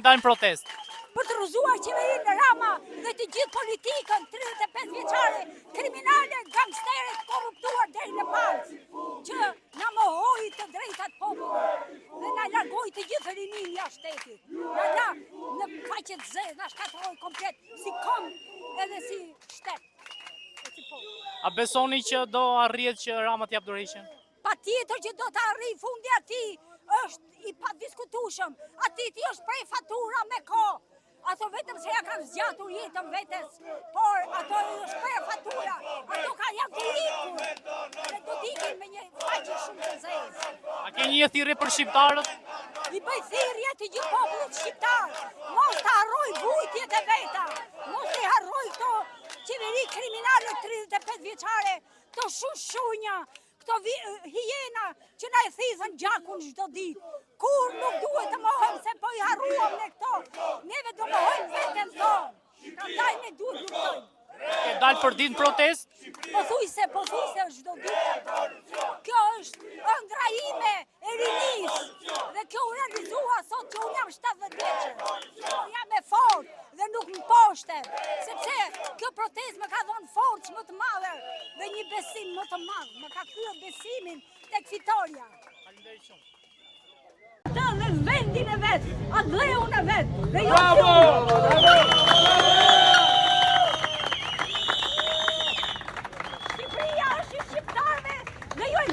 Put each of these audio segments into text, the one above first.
Ndajmë protest. Për të rrëzuar qeverinë Rama dhe të gjithë politikën 35 vjeçare, kriminale, gangsterët, korruptuar deri në palc, që na mohoi të drejtat popullit dhe na largoi të gjithë rinin jashtë shtetit. Na la në faqe të zezë, na shkatroi komplet si kom edhe si shtet. A besoni që do arrihet që Rama t'jap dorëheqjen? Patjetër që do të arrijë fundi atij, është i padiskutueshëm. Atiti është prej fatura me kohë. Ato vetëm se ja kanë zgjatur jetën vetes, por ato është prej fatura. Ato janë të ikur. Dhe do t'ikin me një faqe shumë të zezë. A ke një thirrje për shqiptarët? I bëj thirrje të gjithë popullit shqiptar. Mos të harroj vujtjet e veta. Mos të harroj këto qeveri kriminale 35 vjeçare, këto shushunja, këto hijena që na e thithën gjakun çdo ditë. Kur nuk duhet të mohem se po i harruam ne këto. Neve do mohojmë veten tonë. Prandaj ne duhet luftojmë. Ke dalë për ditë protest? Pothuajse çdo ditë. Kjo është ëndra ime e rinis. Dhe kjo u realizua sot që unë jam 70 vjeçër. Unë jam e fortë dhe nuk më poshtem, sepse kjo protest më ka dhënë forcë më të madhe dhe një besim më të madh. Më ka kryer besimin tek fitoria. Faleminderit shumë. Ata dhe vendin e vet, adleun e vet. Dhe jo Shqipëria është i shqiptarëve dhe jo i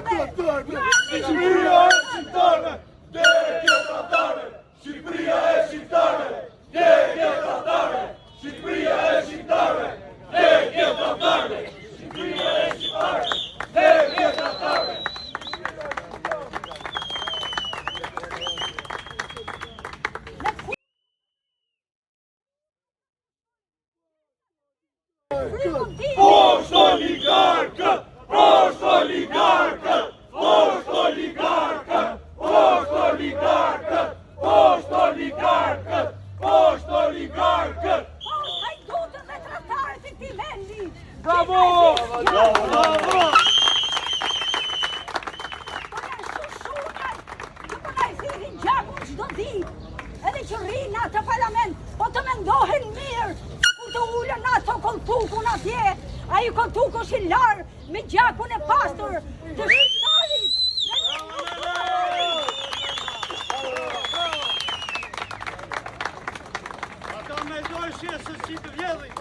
kustarëve. Shqipëria është shqiptarëve, dhe kjo tatarëve. Shqipëria është shqiptarëve, dhe kjo tatarëve. Shqipëria është shqiptarëve, dhe kjo tatarëve. Shqipëria është shqiptarëve, dhe kjo tatarëve. Poshtë oligarkët! Poshtë oligarkët! Poshtë oligarkët! Poshtë oligarkët! Poshtë oligarkët! Poshtë oligarkët! Poshtë hajdutët dhe tratarët e këtij vendi! Bravo! Bravo! Po janë shushunat që po na i thirrin gjakun çdo ditë, edhe që rrinë atë parlament, po të mendohen mirë. Të ullën ato kontukun atje, a i kontuk është i larë me gjakun e pastor të shqiptarit. Ata me dojë shesë si të vjedhin.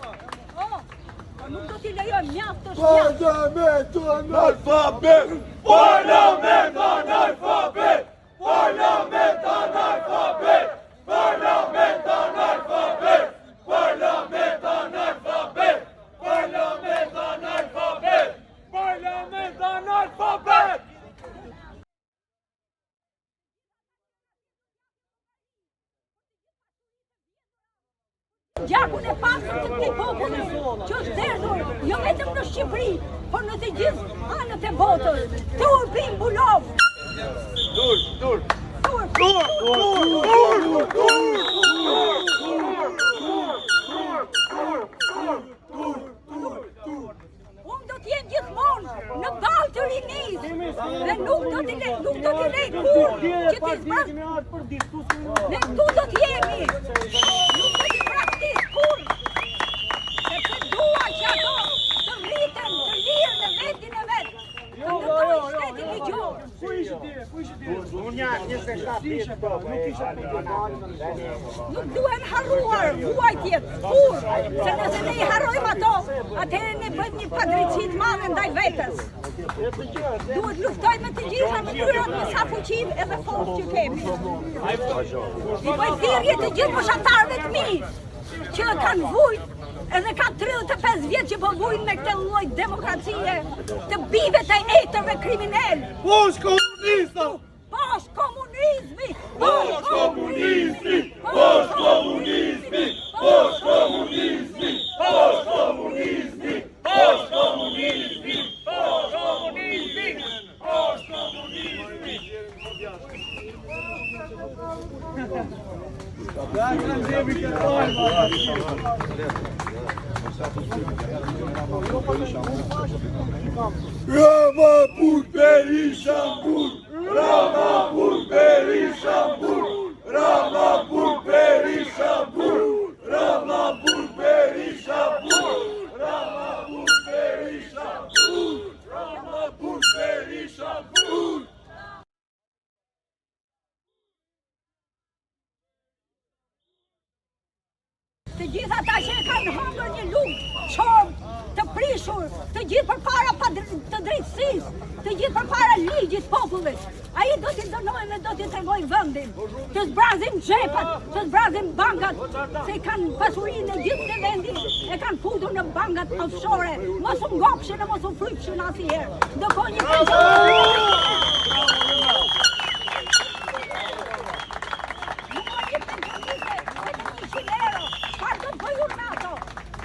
Nuk do t'i lejoj mjaft është mjaft. Parlament analfabet! Parlament analfabet! Parlament analfabet! Parlament analfabet! Parlament analfabet! Parlament analfabet! Parlament analfabet! Gjakun e pastor të këtij populli që është derdhur jo vetëm në Shqipëri, por në të gjithë anët e botës. Turpi mbulov. Unë do t'jem gjithmonë në balë të rinis dhe nuk do t'i lej kur që t'i zbrak. Ne këtu do t'jemi, nuk do t'i praktis kur, sepse dua që ato të rriten, të lirë në vendin e vetë, të ndërtojnë shtetin ligjor. Unë janë 27 vjetë, nuk isha Nuk duhen harruar vuajtjet, kur, se nëse ne i harrojmë ato, atëherë ne bëjmë një padrejtësi të madhe ndaj vetes. Duhet luftojmë me të gjitha mënyrat me sa fuqi edhe forcë që kemi. I bëj thirrje të gjithë fshatarëve të mi, që kanë vujt, edhe ka 35 vjetë që po vujnë me këtë lloj demokracie, të bive të etërve kriminal. Poshtë komunista! Poshtë komunizmi! Poshtë komunizmi! Poshtë komunizmi! Poshtë komunizmi! Poshtë komunizmi! Poshtë komunizmi! Poshtë komunizmi! Poshtë komunizmi! Rama pour Perishambur! Rama pour Perishambur! Rama pour të gjithë ata që e kanë hangër një lugë qorë të prishur, të gjithë përpara të drejtësisë, të gjithë përpara ligjit popullit. Ai do t'i dënojnë dhe do t'i tregojnë vendin, të zbrazin xhepat, të zbrazin bankat, se kanë pasurinë e gjithë të vendit, e kanë futur në bankat offshore, mos u ngopshin e mos u frypshin asnjëherë. Ndërkohë një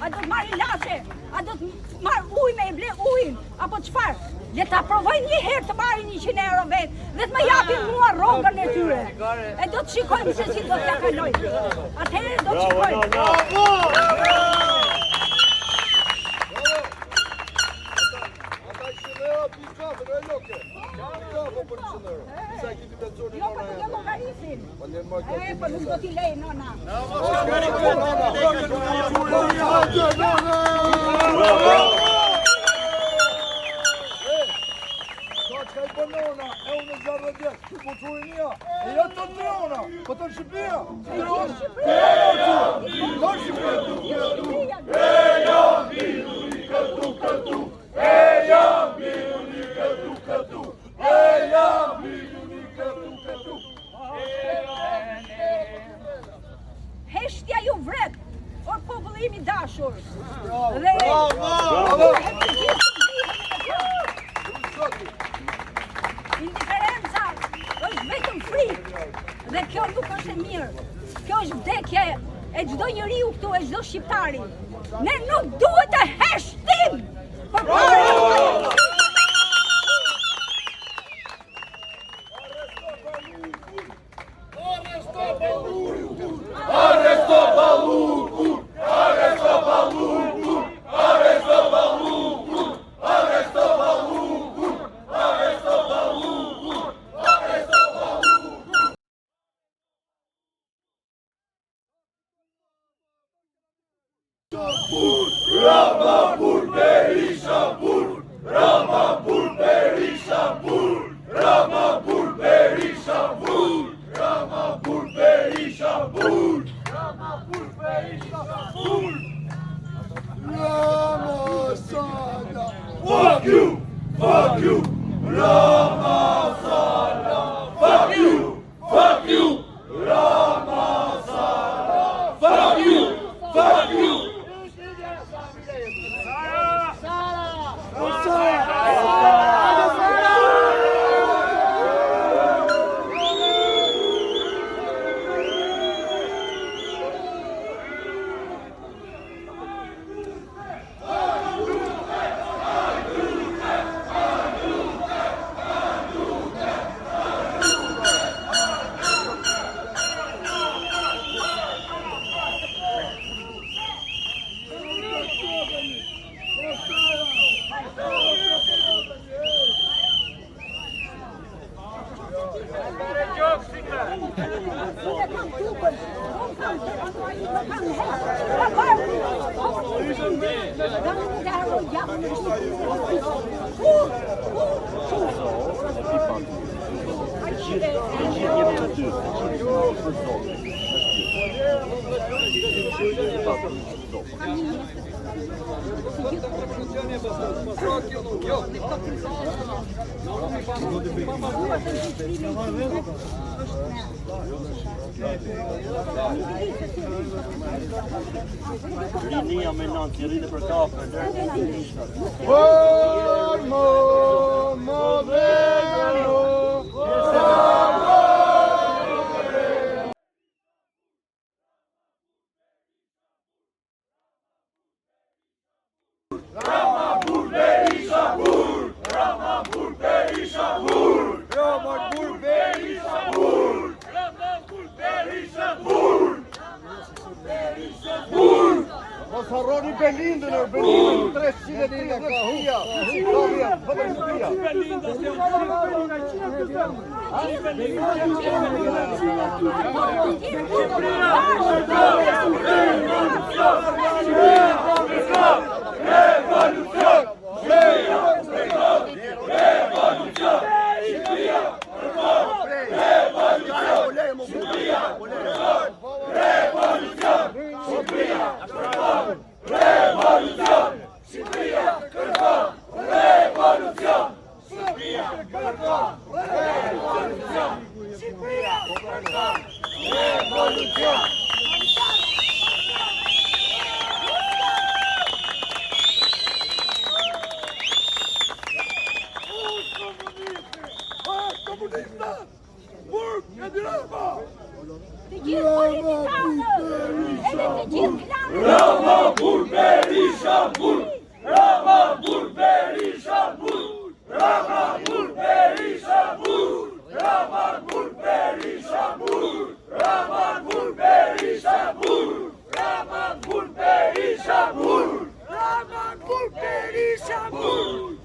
a do të marrë ilaçe, a do të marrë ujë me e ble ujin, apo çfarë? Le ta provojnë një herë të marrin 100 euro vetë, dhe të më japin mua rrogën e tyre. E do të shikojmë se si do t'ja kalojnë. Atëherë do të shikojmë. Jo, për të llogarisin. Po nuk do t'i lej, nona. Ka i banona, e unë e zjarë dhe djetë, po të ujnia, e jo të trona, po të Shqipëria. E jam biluni këtu këtu, e jam biluni këtu këtu, e jam biluni këtu këtu. Heshtja ju vret, or populli im i dashur. Dhe indiferenca është vetëm frikë dhe kjo nuk është e mirë. Kjo është vdekje e çdo njeriu këtu, e çdo shqiptari. Ne nuk duhet të heshtim përpara. Arresto Baluku! Arresto Baluku! Arresto Baluku! Arresto Baluku! Arresto Baluku! Arresto Baluku! Ramapur Berisha Pur! Ramapur Berisha Pur! Ramapur Berisha Pur! Ramapur Berisha Pur! Ramapur Berisha Pur! Ramasala! Fuck you! Fuck you! Ramasala! Fuck you! Fuck you! Ramasala! Fuck you! Fuck you! Linja me nënë, që rritë për kafe, Ramapur Berisha Pur! Ramapur Berisha Pur! Ramapur Berisha Pur! Ramapur Berisha Pur! Pur! Mos harroni Belindën, Belindën 330 ka huja. Revolution! Të gjithë politikanët, edhe të gjithë klanë. Rama Bur Berisha Bur! Rama Bur Berisha Bur! Rama Bur Berisha Bur! Rama Bur Berisha Bur! Rama Bur Berisha Bur! Rama Bur Berisha Bur! Rama Bur Berisha Bur!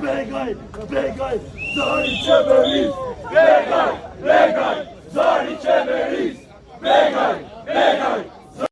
Begaj, begaj, zari qeveris! Begaj, begaj,